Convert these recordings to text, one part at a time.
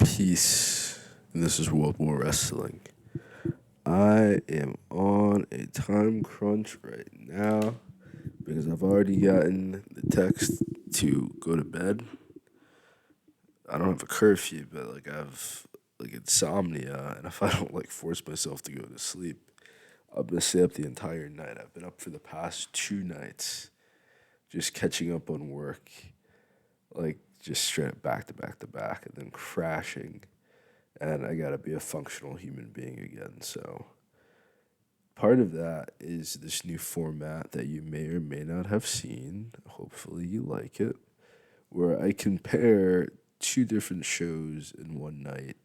Peace. And this is World War Wrestling. I am on a time crunch right now because I've already gotten the text to go to bed. I don't have a curfew, but I've insomnia, and if I don't force myself to go to sleep, I'm gonna stay up the entire night. I've been up for the past 2 nights, just catching up on work, just straight up back to back to back, and then crashing. And I gotta be a functional human being again. So part of that is this new format that you may or may not have seen. Hopefully you like it, where I compare two different shows in one night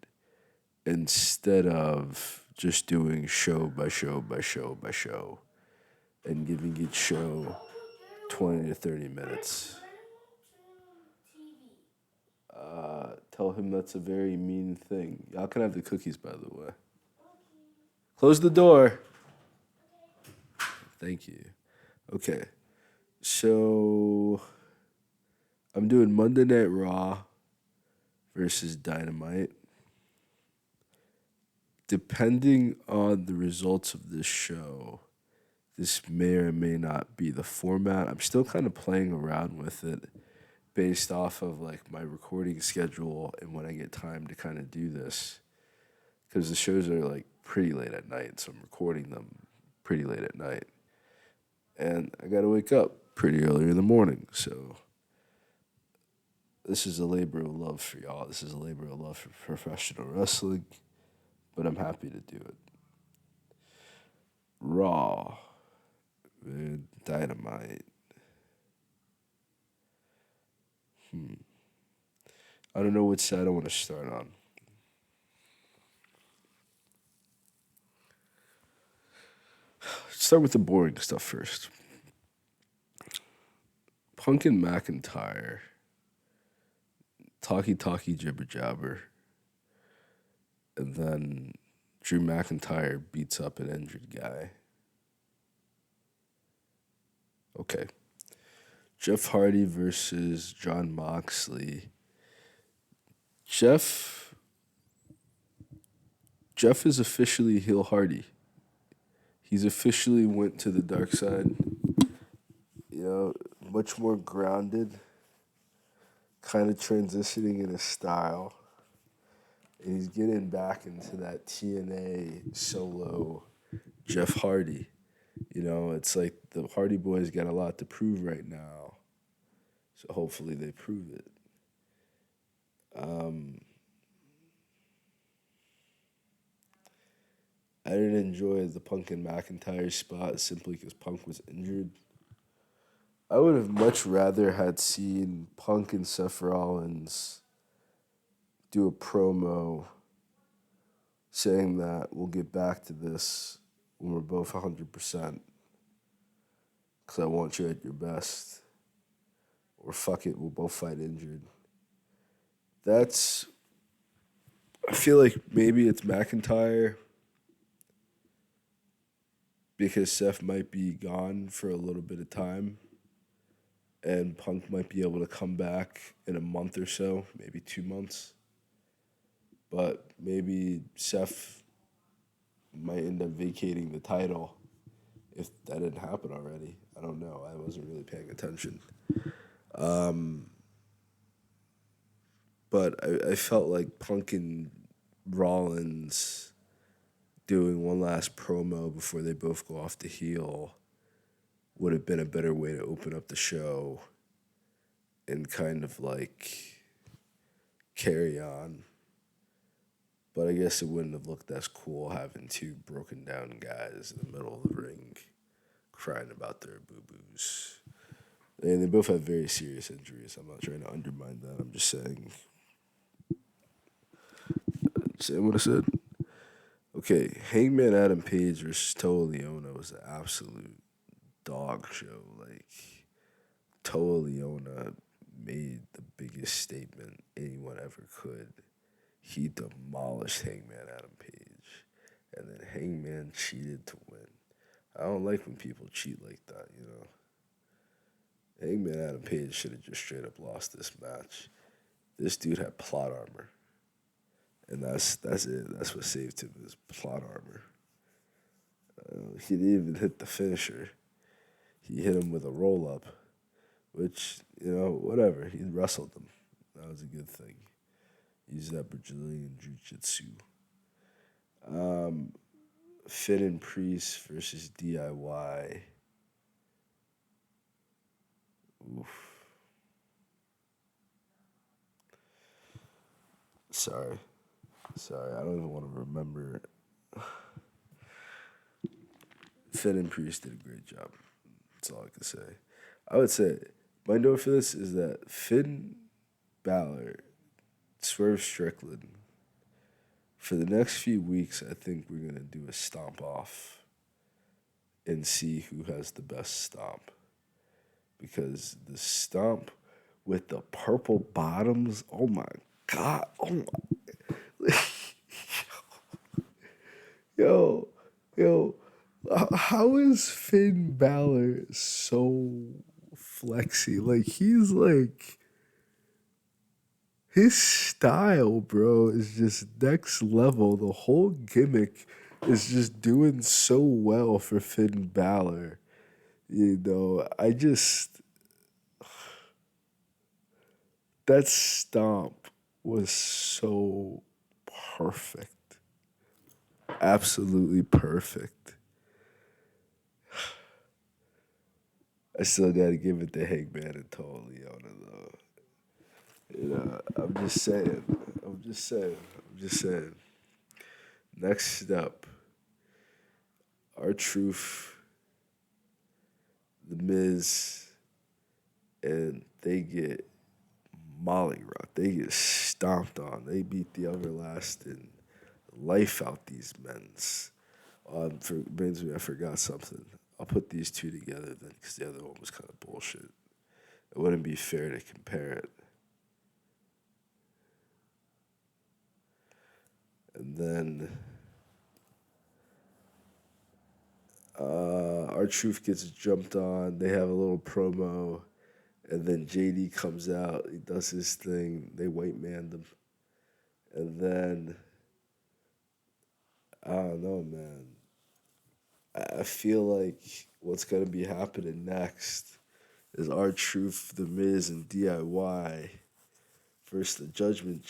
instead of just doing show by show by show by show and giving each show 20 to 30 minutes. Tell him that's a very mean thing. Y'all can have the cookies, by the way. Close the door. Thank you. Okay. So I'm doing Monday Night Raw versus Dynamite. Depending on the results of this show, this may or may not be the format. I'm still kind of playing around with it based off of my recording schedule and when I get time to kind of do this. Because the shows are pretty late at night, so I'm recording them pretty late at night. And I gotta wake up pretty early in the morning, so this is a labor of love for y'all. This is a labor of love for professional wrestling, but I'm happy to do it. Raw with Dynamite. I don't know which side I want to start on. Start with the boring stuff first. Punk and McIntyre. Talkie jibber jabber. And then Drew McIntyre beats up an injured guy. Okay. Jeff Hardy versus John Moxley. Jeff is officially heel Hardy. He's officially went to the dark side. Much more grounded, kind of transitioning in his style. And he's getting back into that TNA solo Jeff Hardy. It's like the Hardy Boys got a lot to prove right now. So hopefully they prove it. I didn't enjoy the Punk and McIntyre spot simply because Punk was injured. I would have much rather had seen Punk and Seth Rollins do a promo saying that we'll get back to this when we're both 100% because I want you at your best. Or fuck it, we'll both fight injured. I feel like maybe it's McIntyre because Seth might be gone for a little bit of time and Punk might be able to come back in a month or so, maybe 2 months. But maybe Seth might end up vacating the title if that didn't happen already. I don't know. I wasn't really paying attention. But I felt like Punk and Rollins doing one last promo before they both go off the heel would have been a better way to open up the show and kind of carry on. But I guess it wouldn't have looked as cool having two broken down guys in the middle of the ring crying about their boo-boos. And they both have very serious injuries. I'm not trying to undermine that. I'm just saying what I said. Okay, Hangman Adam Page versus Toa Leona was an absolute dog show. Toa Leona made the biggest statement anyone ever could. He demolished Hangman Adam Page. And then Hangman cheated to win. I don't like when people cheat like that, Hangman Adam Page should have just straight up lost this match. This dude had plot armor. and that's it. That's what saved him, his plot armor. He didn't even hit the finisher. He hit him with a roll up, which, whatever. He wrestled him. That was a good thing. Used that Brazilian Jiu Jitsu. Um, Finn and Priest versus DIY. Oof. Sorry. Sorry, I don't even want to remember. Finn and Priest did a great job. That's all I can say. I would say my note for this is that Finn Balor, Swerve Strickland, for the next few weeks, I think we're gonna do a stomp off and see who has the best stomp. Because the stomp with the purple bottoms, oh my god, oh my, yo, yo, how is Finn Balor so flexy? Like he's like his style, bro, is just next level. The whole gimmick is just doing so well for Finn Balor. I just that stomp was so perfect. Absolutely perfect. I still gotta give it to Hangman and Tall Leona though. I'm just saying. I'm just saying. I'm just saying. Next up, our truth, the Miz, and they get mollywopped. They get stomped on. They beat the everlasting life out these men's. Reminds me, I forgot something. I'll put these two together then, because the other one was kind of bullshit. It wouldn't be fair to compare it. And then our truth gets jumped on. They have a little promo, and then JD comes out. He does his thing. They white man them, and then I don't know, man. I feel like what's gonna be happening next is our truth, the Miz, and DIY versus the Judgment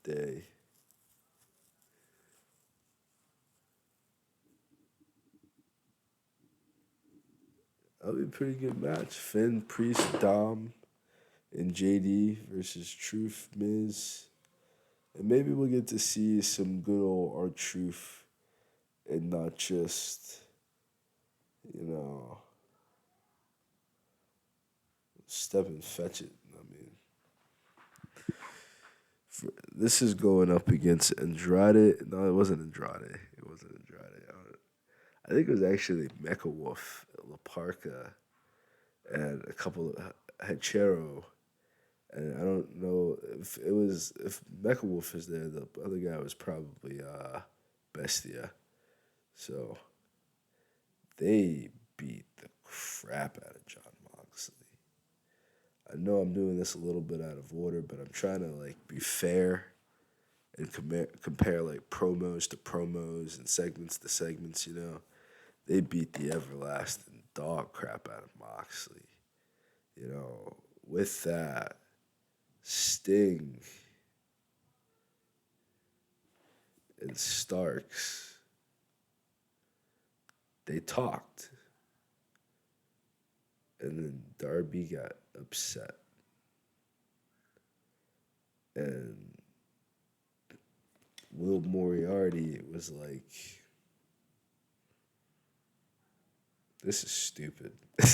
Day. That'll be a pretty good match. Finn, Priest, Dom, and JD versus Truth, Miz. And maybe we'll get to see some good old R Truth and not just, you know, step and fetch it. I mean, this is going up against Andrade. No, it wasn't Andrade. It wasn't Andrade. I think it was actually Mecha Wolf, La Parca, and a couple of Hachero. And I don't know if Mecha Wolf is there. The other guy was probably Bestia. So they beat the crap out of John Moxley. I know I'm doing this a little bit out of order, but I'm trying to like be fair and compare like promos to promos and segments to segments. They beat the everlasting dog crap out of Moxley. With that, Sting and Starks, they talked. And then Darby got upset. And Will Moriarty was like, this is stupid. But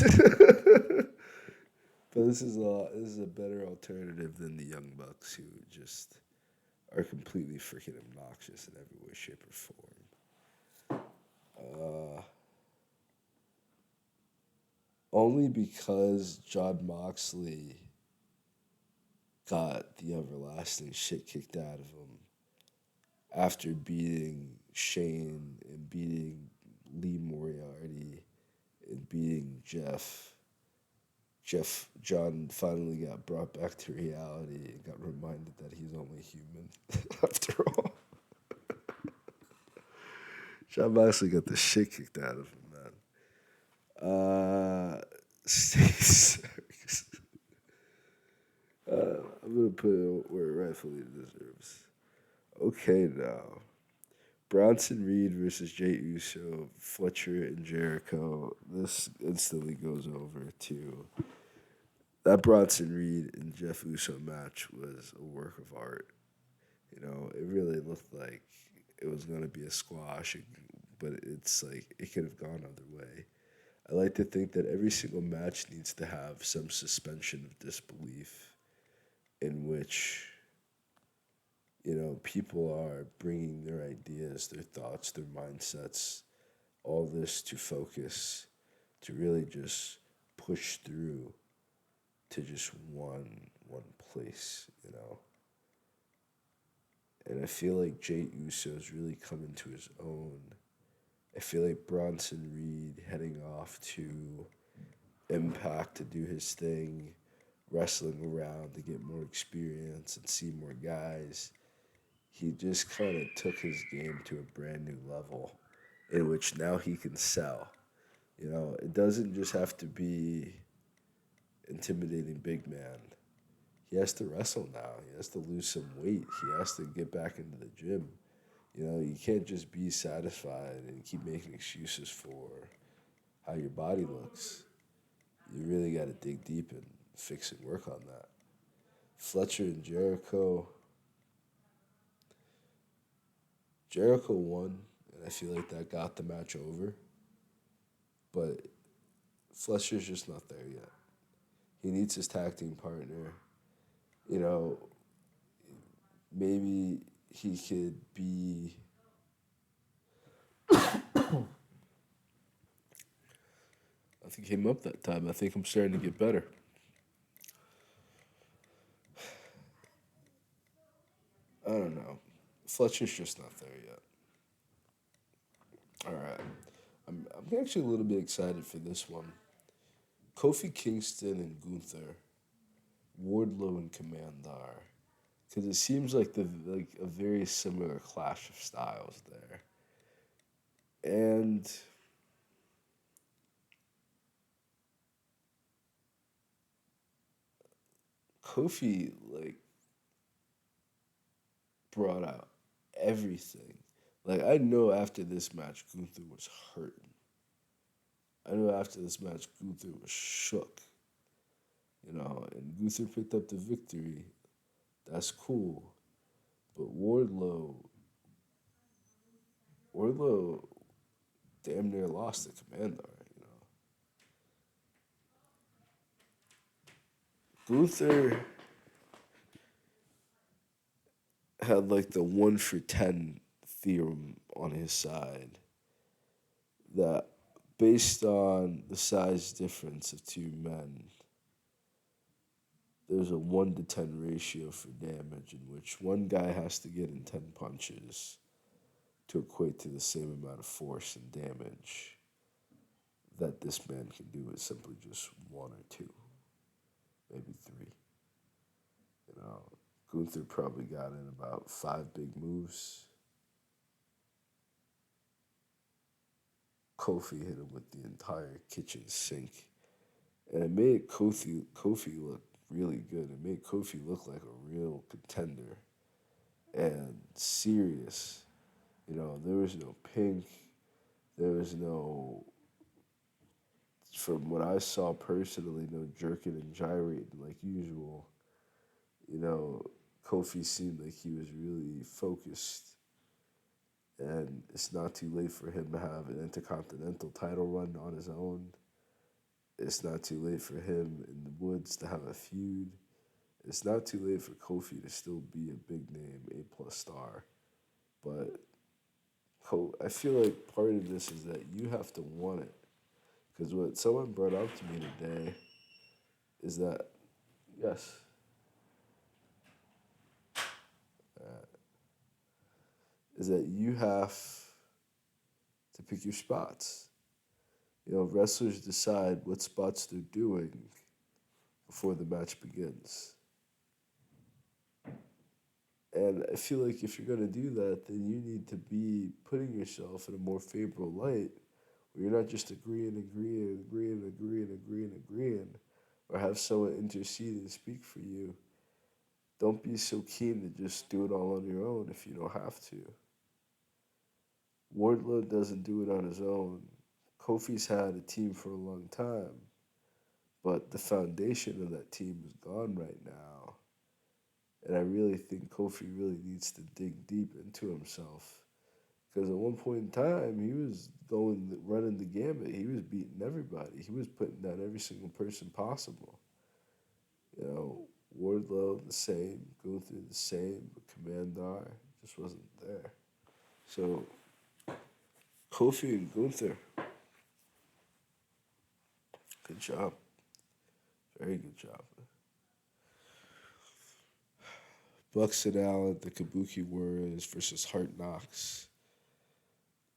this is a better alternative than the Young Bucks, who just are completely freaking obnoxious in every way, shape, or form. Only because John Moxley got the everlasting shit kicked out of him after beating Shane and beating Lee Moriarty and beating Jeff. John finally got brought back to reality and got reminded that he's only human after all. John Moxley got the shit kicked out of him, man. Steve Circus. I'm gonna put it where it rightfully deserves. Okay, now Bronson Reed versus Jay Uso, Fletcher and Jericho. This instantly goes over to that Bronson Reed and Jeff Uso match was a work of art. You know, it really looked like it was gonna be a squash, but it's like it could have gone either way. I like to think that every single match needs to have some suspension of disbelief in which, you know, people are bringing their ideas, their thoughts, their mindsets, all this to focus, to really just push through to just one place, you know. And I feel like Jay Uso's really coming to his own. I feel like Bronson Reed heading off to Impact to do his thing, wrestling around to get more experience and see more guys. He just kind of took his game to a brand new level in which now he can sell. You know, it doesn't just have to be intimidating big man. He has to wrestle now. He has to lose some weight. He has to get back into the gym. You know, you can't just be satisfied and keep making excuses for how your body looks. You really got to dig deep and fix and work on that. Fletcher and Jericho. Jericho won, and I feel like that got the match over. But Fletcher's just not there yet. He needs his tag team partner. You know, maybe he could be. I think came up that time. I think I'm starting to get better. I don't know. Fletcher's just not there yet. All right. I'm actually a little bit excited for this one. Kofi Kingston and Gunther, Wardlow and Commandar, because it seems like the like a very similar clash of styles there. And Kofi like brought out everything. Like I know after this match, Gunther was hurting. I know after this match, Gunther was shook. You know, and Gunther picked up the victory. That's cool. But Wardlow damn near lost to Commandar. You know, Gunther had like the 1 for 10 theorem on his side that based on the size difference of two men, there's a 1 to 10 ratio for damage in which one guy has to get in 10 punches to equate to the same amount of force and damage that this man can do with simply just one or two, maybe three. You know, Gunther probably got in about 5 big moves. Kofi hit him with the entire kitchen sink. And it made Kofi look really good. It made Kofi look like a real contender and serious. You know, there was no pink. There was no, from what I saw personally, no jerking and gyrating like usual. You know, Kofi seemed like he was really focused. And it's not too late for him to have an intercontinental title run on his own. It's not too late for him in the woods to have a feud. It's not too late for Kofi to still be a big name, A+ star. But I feel like part of this is that you have to want it. Because what someone brought up to me today is that, yes, is that you have to pick your spots. You know, wrestlers decide what spots they're doing before the match begins. And I feel like if you're gonna do that, then you need to be putting yourself in a more favorable light, where you're not just agreeing, or have someone intercede and speak for you. Don't be so keen to just do it all on your own if you don't have to. Wardlow doesn't do it on his own. Kofi's had a team for a long time, but the foundation of that team is gone right now. And I really think Kofi really needs to dig deep into himself. Because at one point in time, he was running the gambit. He was beating everybody. He was putting down every single person possible. You know, Wardlow the same, Gunther the same, but Commandar just wasn't there. So Kofi and Gunther, good job, very good job. Bucks and Allen, the Kabuki Warriors versus Hard Knocks.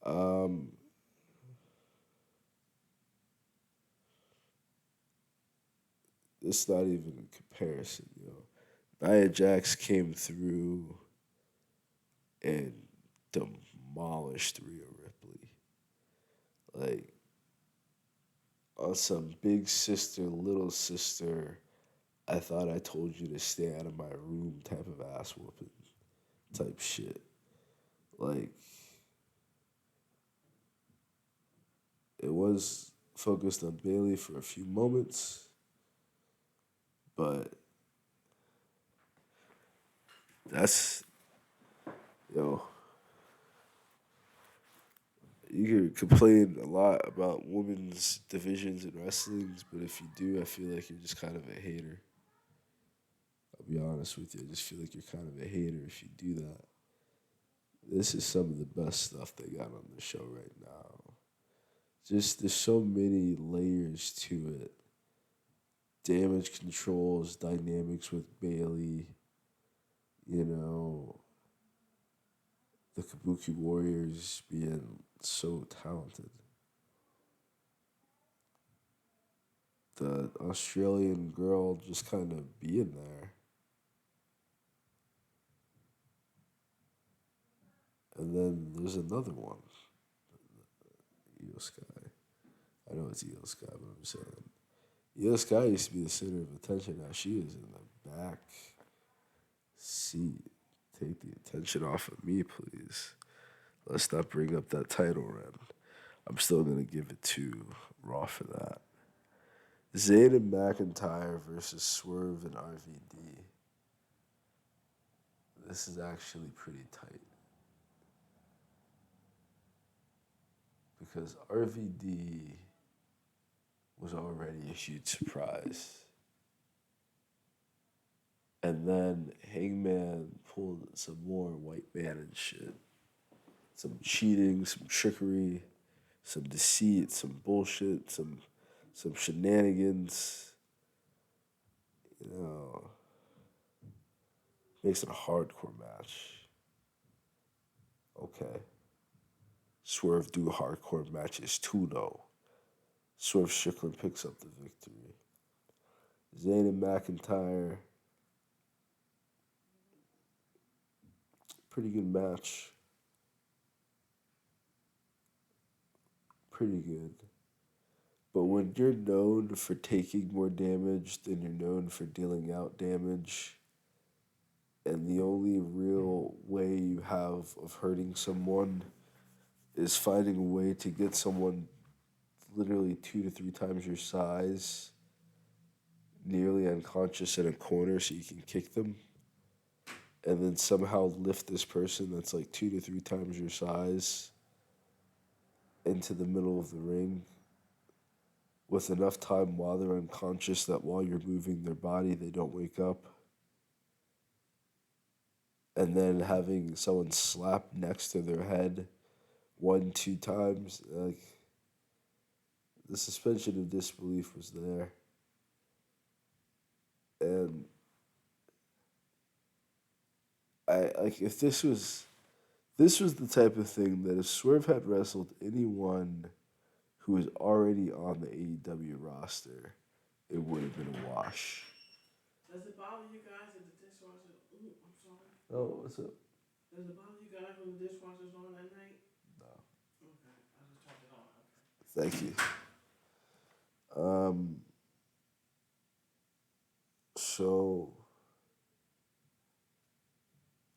Um, it's not even a comparison, you know. Nia Jax came through and demolished Rhea Ripley. Like, on some big sister, little sister, I thought I told you to stay out of my room type of ass whooping type shit. Like, it was focused on Bailey for a few moments, but that's, you know, you can complain a lot about women's divisions in wrestlings, but if you do, I feel like you're just kind of a hater. I'll be honest with you. I just feel like you're kind of a hater if you do that. This is some of the best stuff they got on the show right now. Just there's so many layers to it. Damage controls, dynamics with Bailey, you know, the Kabuki Warriors being so talented. The Australian girl just kind of being there. And then there's another one, Io Sky. I know it's Io Sky, but I'm saying Io Sky used to be the center of attention. Now she is in the back seat. Take the attention off of me, please. Let's not bring up that title run. I'm still gonna give it to Raw for that. Zayn and McIntyre versus Swerve and RVD. This is actually pretty tight because RVD was already a huge surprise. And then Hangman pulled some more white man and shit. Some cheating, some trickery, some deceit, some bullshit, some shenanigans. You know, makes it a hardcore match. Okay. Swerve do hardcore matches too, though. Swerve Strickland picks up the victory. Zayn and McIntyre, pretty good match. Pretty good. But when you're known for taking more damage than you're known for dealing out damage, and the only real way you have of hurting someone is finding a way to get someone literally 2 to 3 times your size nearly unconscious in a corner so you can kick them, and then somehow lift this person that's like 2 to 3 times your size into the middle of the ring with enough time while they're unconscious that while you're moving their body, they don't wake up. And then having someone slap next to their head 1, 2 times, like the suspension of disbelief was there. And I like if this was the type of thing that if Swerve had wrestled anyone who was already on the AEW roster, it would have been a wash. Does it bother you guys that the dishwasher? Ooh, I'm sorry. Oh, what's up? Does it bother you guys when the dishwasher's on at night? No. Okay, I just turned it on. Thank you. Um, so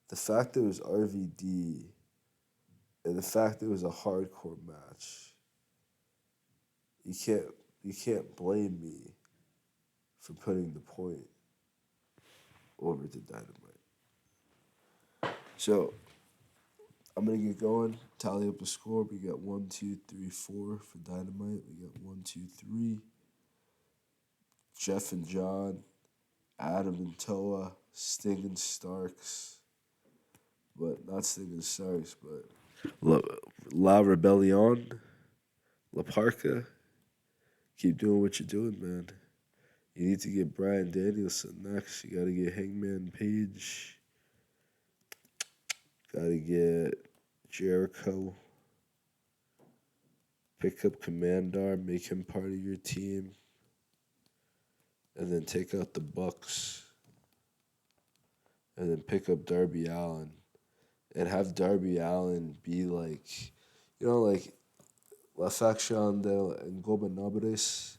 the fact it was RVD and the fact it was a hardcore match, you can't you can't blame me for putting the point over to Dynamite. So I'm gonna get going. Tally up the score. We got 1, 2, 3, 4 for Dynamite. We got 1, 2, 3. Jeff and John, Adam and Toa, Sting and Starks, but not Sting and Starks, but La Rebellion, La Parca. Keep doing what you're doing, man. You need to get Brian Danielson next. You gotta get Hangman Page. Gotta get Jericho. Pick up Commandar, make him part of your team. And then take out the Bucks. And then pick up Darby Allin. And have Darby Allin be like, like La Faction de Ingobernadores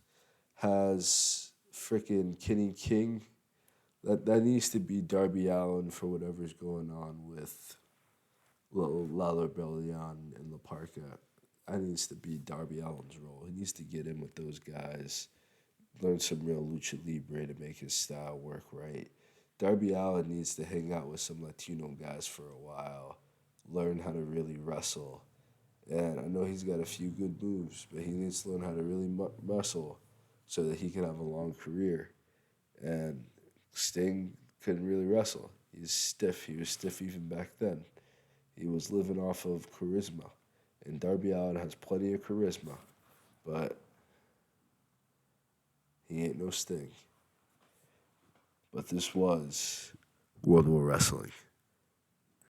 has freaking Kenny King. That needs to be Darby Allin for whatever's going on with La Rebellion and La Parca. That needs to be Darby Allin's role. He needs to get in with those guys, learn some real lucha libre to make his style work right. Darby Allin needs to hang out with some Latino guys for a while, learn how to really wrestle. And I know he's got a few good moves, but he needs to learn how to really wrestle so that he can have a long career. And Sting couldn't really wrestle. He's stiff. He was stiff even back then. He was living off of charisma. And Darby Allin has plenty of charisma, but he ain't no Sting. But this was World War Wrestling.